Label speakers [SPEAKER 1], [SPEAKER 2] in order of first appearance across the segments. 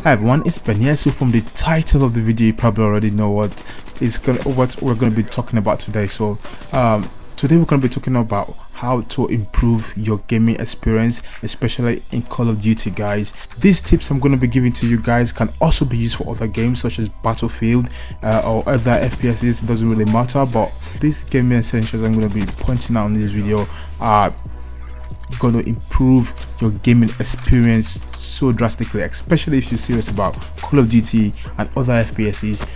[SPEAKER 1] Hi everyone, it's Ben here. So from the title of the video, you probably already know what we're going to be talking about today. So today we're going to be talking about how to improve your gaming experience, especially in Call of Duty, guys. These tips I'm going to be giving to you guys can also be used for other games such as Battlefield or other FPSs. It doesn't really matter, but these gaming essentials I'm going to be pointing out in this video are going to improve your gaming experience so drastically, especially if you're serious about Call of Duty and other FPSs.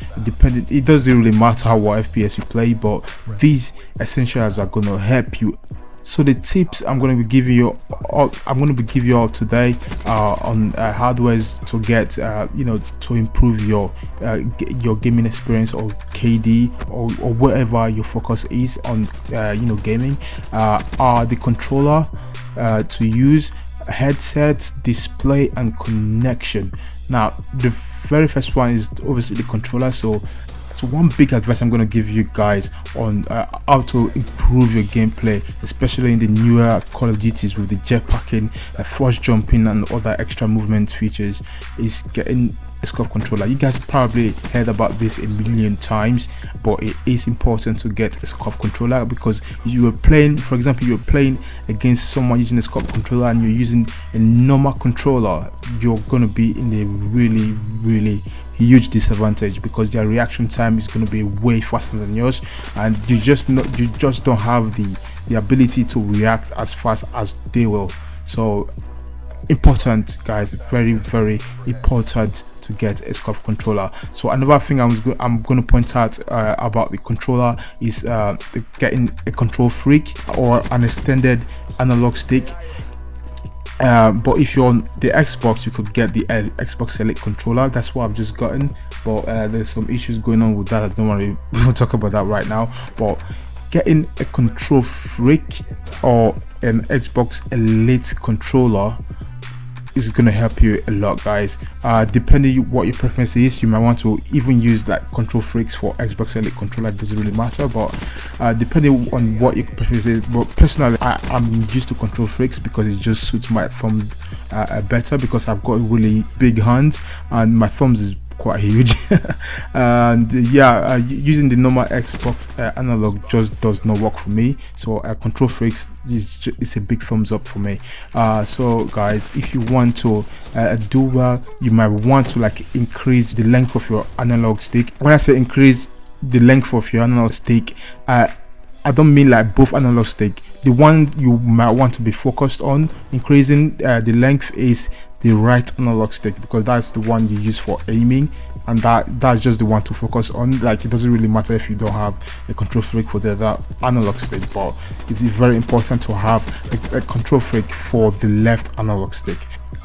[SPEAKER 1] It doesn't really matter what FPS you play, but these essentials are going to help you. So the tips I'm going to be giving you all today on hardwares to get to improve your gaming experience, or KD, or whatever your focus is on gaming, are the controller to use, headset, display, and connection. Now the very first one is obviously the controller. So one big advice I'm going to give you guys on how to improve your gameplay, especially in the newer Call of Duties with the jetpacking, thrust jumping, and other extra movement features, is getting a scope controller. You guys probably heard about this a million times, but it is important to get a scope controller, because if you were playing, for example, you're playing against someone using a scope controller and you're using a normal controller, you're going to be in a really huge disadvantage, because their reaction time is going to be way faster than yours, and you just don't have the ability to react as fast as they will. So important, guys, very important to get a scope controller. So another thing I'm going to point out about the controller is getting a control freak or an extended analog stick. But if you're on the Xbox, you could get the Xbox Elite controller. That's what I've just gotten, but there's some issues going on with that. I don't want to talk about that right now. But getting a control freak or an Xbox Elite controller is going to help you a lot, guys. Depending what your preference is, you might want to even use like control freaks for Xbox Elite controller. It doesn't really matter, but depending on what your preference is. But personally, I'm used to control freaks because it just suits my thumb better, because I've got really big hands and my thumbs is quite huge. And yeah, using the normal Xbox analog just does not work for me. So control freaks is a big thumbs up for me. So guys, if you want to do well, you might want to like increase the length of your analog stick. When I say increase the length of your analog stick, I don't mean like both analog stick. The one you might want to be focused on increasing the length is the right analog stick, because that's the one you use for aiming, and that's just the one to focus on. Like, it doesn't really matter if you don't have a control freak for the other analog stick, but it's very important to have a control freak for the left analog stick.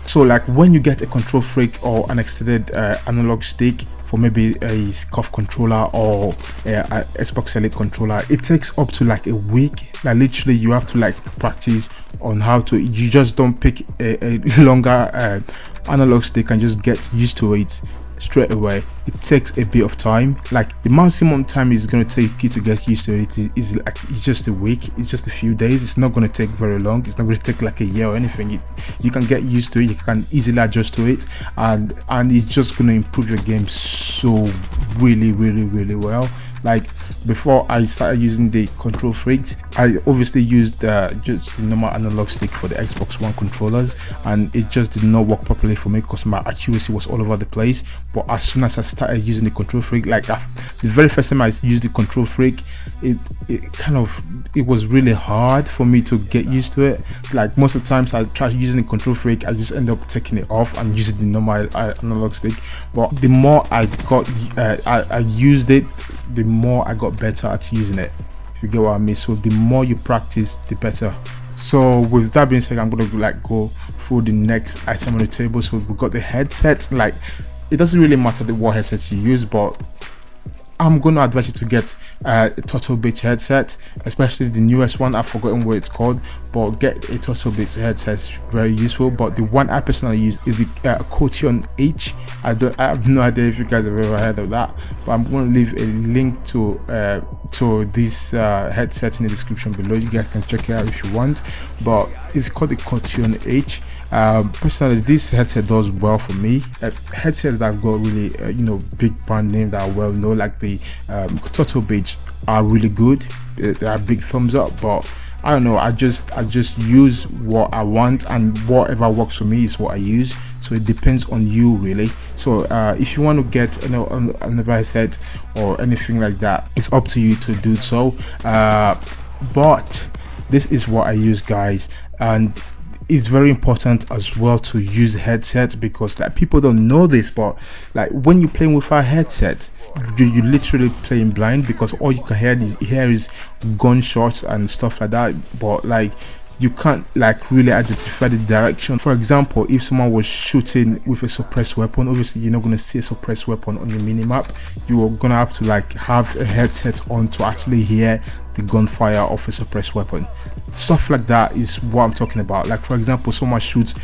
[SPEAKER 1] So like when you get a control freak or an extended analog stick for maybe a scuff controller or a Xbox Elite controller, it takes up to like a week. Like literally you have to like practice on how to, you just don't pick a longer analog stick and just get used to it straight away. It takes a bit of time. Like the maximum time is going to take you to get used to it is like just a week. It's just a few days. It's not going to take very long. It's not going to take like a year or anything. You can get used to it. You can easily adjust to it, and it's just going to improve your game so really well. Like before I started using the control freaks, I obviously used just the normal analog stick for the Xbox One controllers, and it just did not work properly for me because my accuracy was all over the place. But as soon as I started using the control freak, like the very first time I used the control freak, it was really hard for me to get used to it. Like most of the times I tried using the control freak, I just end up taking it off and using the normal analog stick. But the more I got I used it, the more I got better at using it, if you get what I mean. So the more you practice, the better. So with that being said, I'm gonna like go through the next item on the table. So we got the headset. Like it doesn't really matter what headset you use, but I'm going to advise you to get a Turtle Beach headset, especially the newest one. I've forgotten what it's called, but get a Turtle Beach headset. It's very useful. But the one I personally use is the Cotion H. I have no idea if you guys have ever heard of that, but I'm going to leave a link to this headset in the description below. You guys can check it out if you want. But it's called the Cotion H. Personally, this headset does well for me. Headsets that got really big brand name that are well known, like the Turtle Beach, are really good. They are big thumbs up. But I don't know, I just use what I want, and whatever works for me is what I use. So it depends on you really. So if you want to get another headset or anything like that, it's up to you to do so. But this is what I use, guys, and it's very important as well to use headsets, because like people don't know this, but like when you're playing with a headset, you literally playing blind, because all you can hear is gunshots and stuff like that, but like you can't like really identify the direction. For example, if someone was shooting with a suppressed weapon, obviously you're not going to see a suppressed weapon on the minimap. You're gonna have to like have a headset on to actually hear the gunfire of a suppressed weapon. Stuff like that is what I'm talking about. Like for example, someone shoots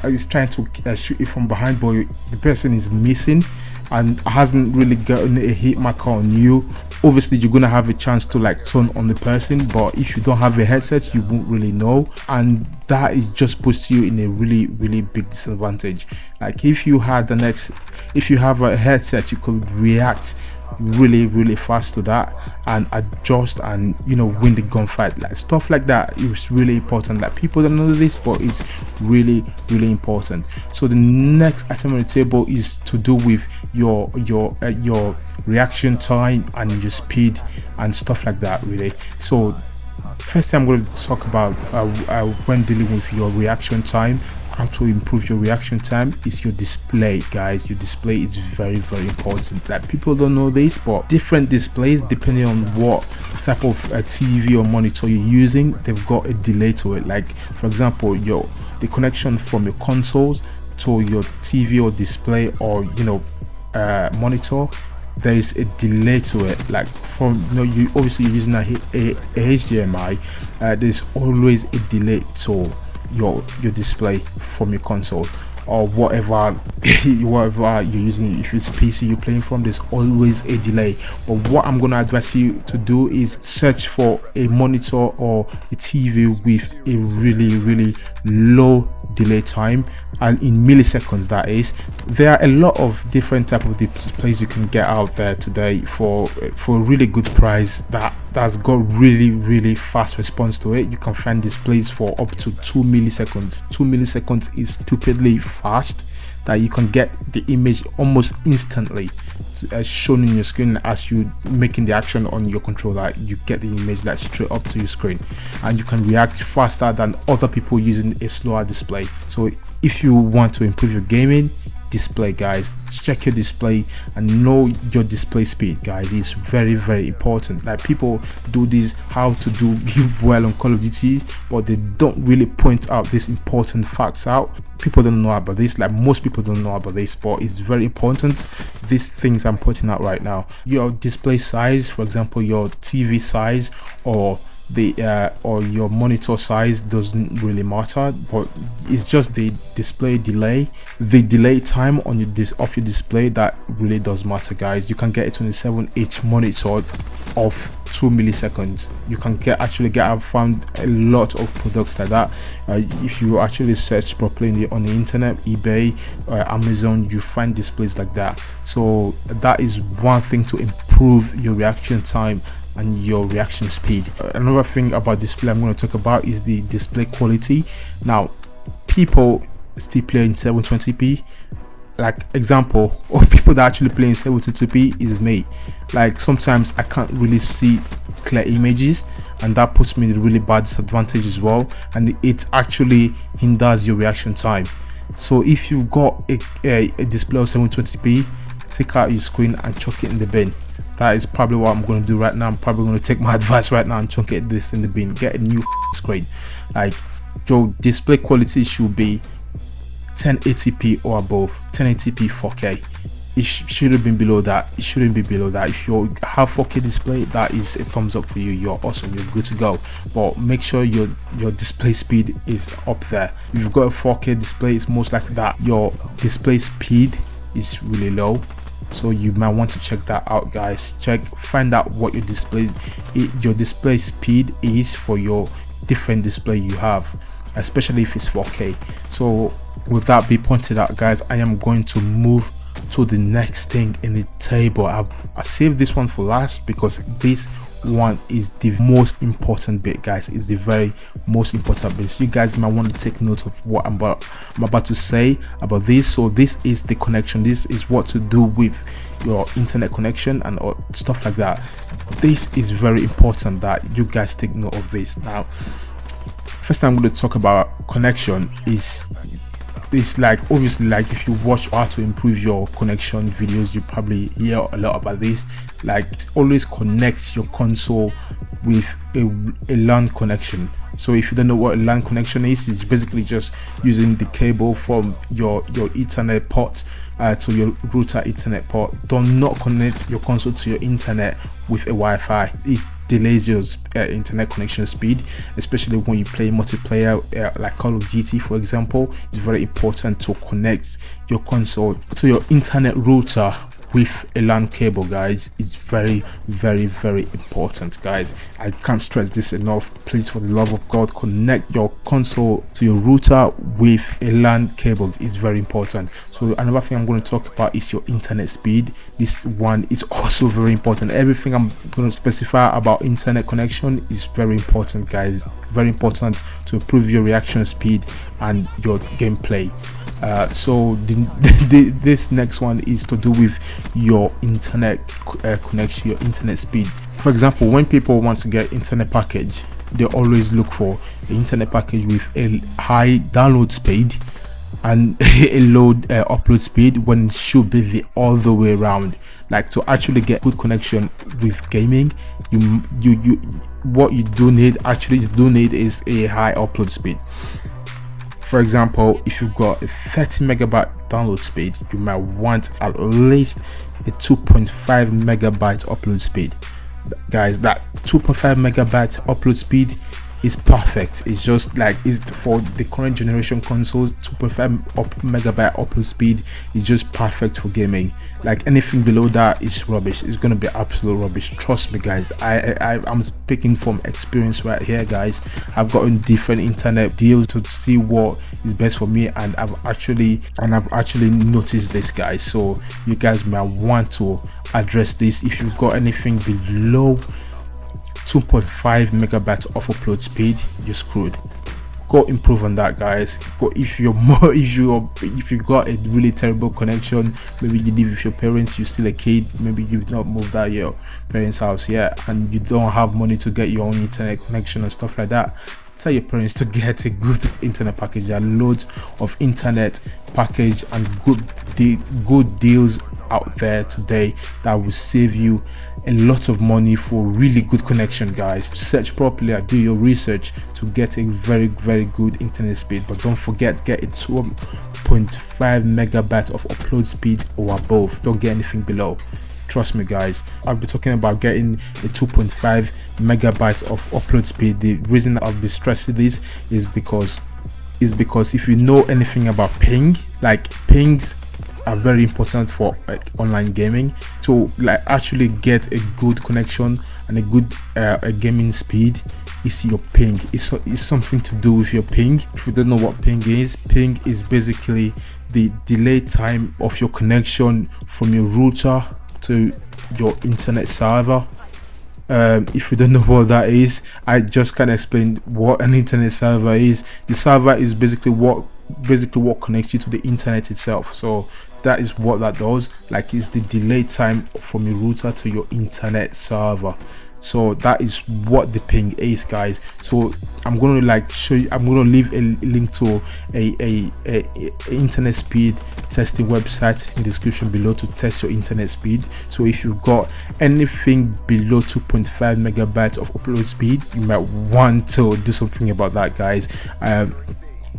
[SPEAKER 1] is trying to shoot you from behind, but the person is missing and hasn't really gotten a hit marker on you. Obviously you're gonna have a chance to like turn on the person, but if you don't have a headset, you won't really know, and that is just puts you in a really big disadvantage. Like if you have a headset, you could react really fast to that and adjust and win the gunfight. Like stuff like that is really important. Like people don't know this, but it's really important. So the next item on the table is to do with your reaction time and your speed and stuff like that really. So first thing I'm going to talk about when dealing with your reaction time, how to improve your reaction time, is your display, guys. Your display is very important. Like people don't know this, but different displays, depending on what type of TV or monitor you're using, they've got a delay to it. Like for example, the connection from your consoles to your TV or display or monitor, there is a delay to it. Like from you obviously you're using a HDMI, there's always a delay to your display from your console or whatever you're using. If it's PC you're playing from, there's always a delay. But what I'm gonna advise you to do is search for a monitor or a TV with a really low delay time, and in milliseconds that is. There are a lot of different type of displays you can get out there today for a really good price that's got really fast response to it. You can find displays for up to 2 milliseconds. 2 milliseconds is stupidly fast, that you can get the image almost instantly shown in your screen as you making the action on your controller. You get the image like straight up to your screen, and you can react faster than other people using a slower display. So if you want to improve your gaming display, guys, check your display and know your display speed, guys. It's very important. Like people do this how to do well on Call of Duty, but they don't really point out these important facts out. People don't know about this. Like most people don't know about this, but it's very important. These things I'm putting out right now, your display size, for example your TV size or your monitor size, doesn't really matter, but it's just the display delay, the delay time on your your display, that really does matter, guys. You can get a 27-inch monitor of 2 milliseconds. You can I've found a lot of products like that. If you actually search properly on the internet, eBay, Amazon, you find displays like that. So that is one thing to improve your reaction time and your reaction speed. Another thing about display I'm going to talk about is the display quality. Now people still play in 720p. Like example of people that actually play in 720p is me. Like sometimes I can't really see clear images, and that puts me in a really bad disadvantage as well, and it actually hinders your reaction time. So if you've got a display of 720p, take out your screen and chuck it in the bin. That is probably what I'm going to do right now. I'm probably going to take my advice right now and chuck this in the bin. Get a new screen. Like your display quality should be 1080p or above. 1080p 4K. It shouldn't be below that. It shouldn't be below that. If you have 4K display, that is a thumbs up for you. You're awesome. You're good to go. But make sure your display speed is up there. If you've got a 4K display, it's most likely that your display speed is really low. So you might want to check that out, guys. Find out what your display speed is for your different display you have. especially if it's 4K. So with that be pointed out, guys, I am going to move to the next thing in the table. I saved this one for last because this one is the most important bit, guys. It's the very most important bit. So you guys might want to take note of what I'm about to say about this. So this is the connection. This is what to do with your internet connection and stuff like that. This is very important that you guys take note of this. Now, first I'm going to talk about connection is like, obviously, like if you watch how to improve your connection videos, you probably hear a lot about this. Like, always connect your console with a LAN connection. So if you don't know what a LAN connection is, it's basically just using the cable from your Ethernet port to your router Ethernet port. Do not connect your console to your internet with a Wi-Fi. It delays your internet connection speed, especially when you play multiplayer like Call of Duty, for example. It's very important to connect your console to your internet router with a LAN cable, guys. It's very important, guys. I can't stress this enough. Please, for the love of God, connect your console to your router with a LAN cable. It's very important. So another thing I'm going to talk about is your internet speed. This one is also very important. Everything I'm going to specify about internet connection is very important, guys. Very important to improve your reaction speed and your gameplay. So this next one is to do with your internet connection, your internet speed. For example, when people want to get internet package, they always look for the internet package with a high download speed and a low upload speed, when it should be the other way around. Like, to actually get good connection with gaming, what you do need is a high upload speed. For example, if you've got a 30 megabyte download speed, you might want at least a 2.5 megabyte upload speed. Guys, that 2.5 megabyte upload speed is perfect. It's just like, it's for the current generation consoles. 2.5 megabyte upload speed is just perfect for gaming. Like, anything below that is rubbish. It's gonna be absolute rubbish. Trust me, guys. I'm speaking from experience right here, guys. I've gotten different internet deals to see what is best for me, and I've actually noticed this, guys. So you guys might want to address this. If you've got anything below 2.5 megabytes of upload speed, you're screwed. Go improve on that, guys. Go, if you got a really terrible connection, maybe you live with your parents, you're still a kid, maybe you've not moved out your parents' house yet, and you don't have money to get your own internet connection and stuff like that, tell your parents to get a good internet package. There are loads of internet package and good deals out there today that will save you a lot of money for really good connection, guys. Search properly and do your research to get a very good internet speed, but don't forget, get a 2.5 megabytes of upload speed or above. Don't get anything below. Trust me, guys. I'll be talking about getting a 2.5 megabytes of upload speed. The reason I'll be stressing this is because if you know anything about ping, like, pings are very important for online gaming. To like actually get a good connection and a good gaming speed, is your ping. It's something to do with your ping. If you don't know what ping is basically the delay time of your connection from your router to your internet server. If you don't know what that is, I just can explain what an internet server is. The server is basically what connects you to the internet itself. So that is what that does. Like, it's the delay time from your router to your internet server. So that is what the ping is, guys. So I'm going to like show you, I'm going to leave a link to a internet speed testing website in the description below to test your internet speed. So if you've got anything below 2.5 megabytes of upload speed, you might want to do something about that, guys.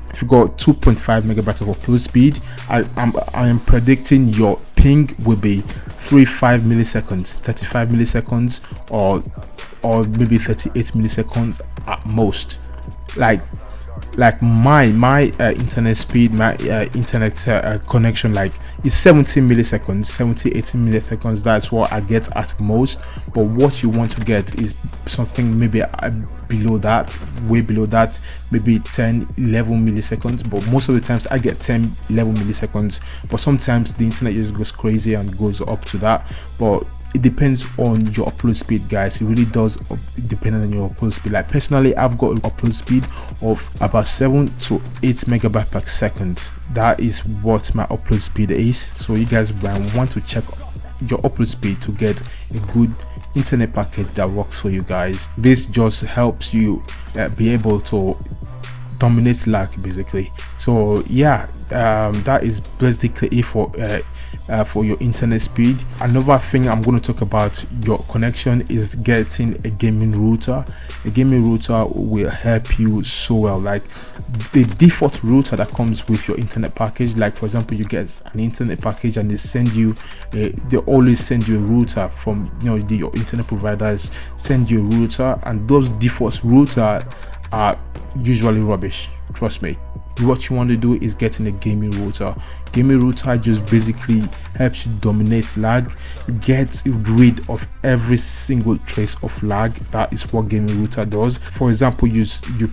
[SPEAKER 1] If you got 2.5 megabytes of upload speed, I am predicting your ping will be 35 milliseconds, 35 milliseconds, or maybe 38 milliseconds at most. Like, like my internet speed, my internet connection, like is 70 milliseconds, 70-80 milliseconds. That's what I get at most. But what you want to get is something maybe below that, way below that, maybe 10-11 milliseconds. But most of the times I get 10-11 milliseconds, but sometimes the internet just goes crazy and goes up to that. But it depends on your upload speed, guys. It really does depend on your upload speed. Like personally, I've got an upload speed of about 7 to 8 megabytes per second. That is what my upload speed is. So you guys want to check your upload speed to get a good internet package that works for you guys. This just helps you be able to dominate lag basically. So yeah, that is basically it for your internet speed. Another thing I'm going to talk about your connection is getting a gaming router. A gaming router will help you so well. Like the default router that comes with your internet package, like for example, you get an internet package and they always send you a router from, you know, your internet providers send you a router, and those default routers are usually rubbish, trust me. What you want to do is getting a gaming router. Gaming router just basically helps you dominate lag, gets rid of every single trace of lag. That is what gaming router does. For example, you're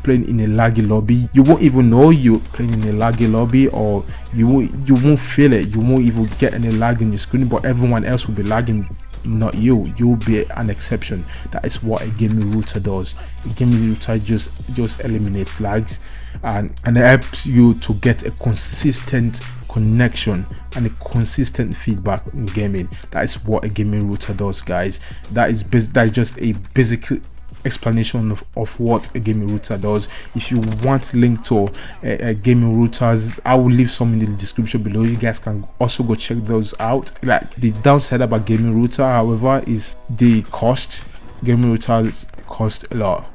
[SPEAKER 1] playing in a laggy lobby, you won't even know you're playing in a laggy lobby, or you won't feel it. You won't even get any lag in your screen, but everyone else will be lagging, not you. You'll be an exception. That is what a gaming router does. A gaming router just eliminates lags and it helps you to get a consistent connection and a consistent feedback in gaming. That is what a gaming router does, guys. That is just a basic explanation of what a gaming router does. If you want link to gaming routers, I will leave some in the description below. You guys can also go check those out. Like the downside about gaming router, however, is the cost. Gaming routers cost a lot.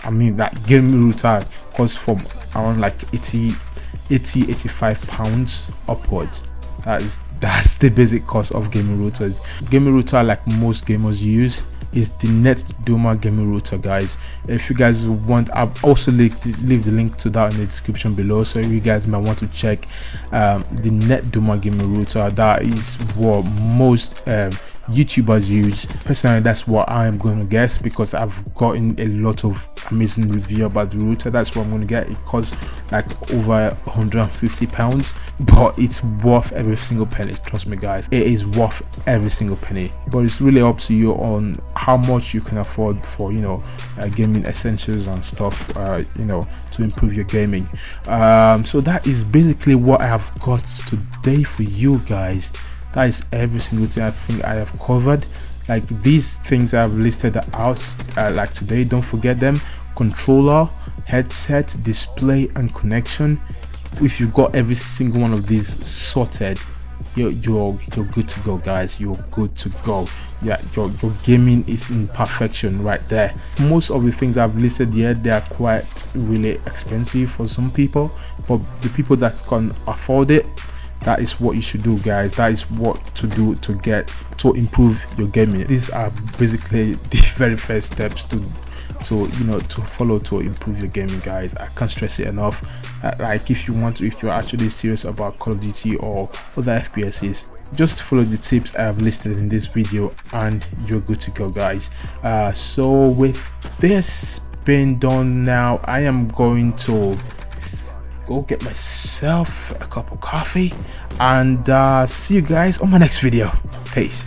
[SPEAKER 1] I mean, that gaming router costs from around like 85 pounds upwards. That's the basic cost of gaming routers. Gaming router, like most gamers use, is the NetDoma gaming router, guys. If you guys want, I've also leave the link to that in the description below, so you guys might want to check the NetDoma gaming router. That is what most YouTubers use. Personally, that's what I am going to guess, because I've gotten a lot of amazing review about the router. That's what I'm going to get. It costs like over 150 pounds, but it's worth every single penny, trust me, guys. It is worth every single penny, but it's really up to you on how much you can afford for, you know, gaming essentials and stuff, you know, to improve your gaming. So that is basically what I have got today for you guys. That is every single thing I think I have covered. Like these things I've listed out like today, don't forget them: controller, headset, display, and connection. If you've got every single one of these sorted, you're good to go, guys. You're good to go. Yeah, your gaming is in perfection right there. Most of the things I've listed here, they are quite really expensive for some people, but the people that can afford it, that is what you should do, guys. That is what to do to improve your gaming. These are basically the very first steps to follow to improve your gaming, guys. I can't stress it enough. Like if you're actually serious about Call of Duty or other FPSs, just follow the tips I have listed in this video and you're good to go, guys. So with this being done, now I am going to go get myself a cup of coffee and see you guys on my next video. Peace.